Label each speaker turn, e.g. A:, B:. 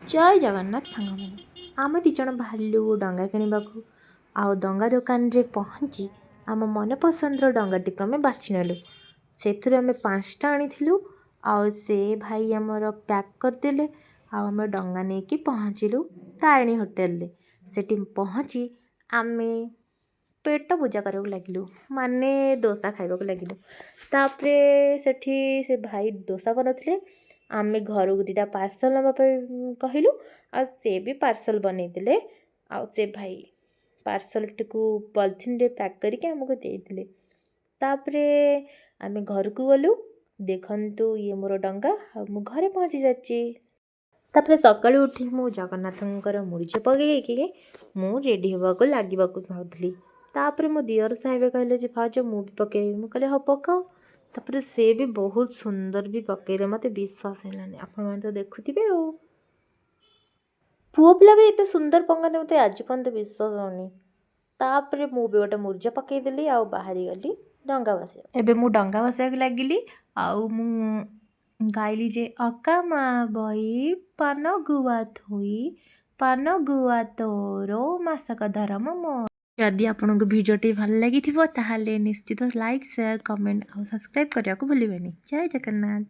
A: जय जगन्नाथ सांग मैंने आम दी जन बाहरलु डंगा किणवाकू आउ डंगा दुकान रे पहुँची आम मन पसंदर डंगाटी आम बाछि नेलु से आम 5टा आनी आउ से भाई आमर पैक करदेले आम डंगा नहीं कि पहुँचलु तारिणी होटेल रे सेठी पहुँची आम पेट पूजा करने लगिलु माने डोसा खाइबा लगिलु तापरे सेठी से भाई डोसा बनौले आमे घर को दीटा पार्सल नापी कहलु आ से भी पार्सल बनईदे आ से भाई पार्सल टी पॉलिथिन रे पैक करके आमको देते तापरे आमे घर को गलु देखंतु ये मोर डंगा आ मु घरे पहुँची जाची तापरे सकाळु उठी मु जगन्नाथंकर मुरुज पकईकि मु रेडी होबाको लागिबाको भावुथली तापरे मो दियर साहेब कहले जे भाउज मु भी पकेबी मु कहले हो पकाओ तापरे से भी बहुत सुंदर भी पकेले मते विश्वास हेलानी आपण माने तो देखुथिबे आ पुओ पिला भी एते सुंदर पकाते मते आज पर्यंत विश्वास होनी तापरे मु भी गोटे मुरुज पकईदेली आ बाहरी गली डंगा बसिया एबे मु डंगा बसिया लागली आउ मु गाइली जे अका मा बई पान गुआ थोई पान गुआ तोरो मासक धर्म मो जदि आपको भिडियोटी भल लगी ताले निश्चित लाइक शेयर कमेंट और सब्सक्राइब करने को भूलिए। जय जगन्नाथ।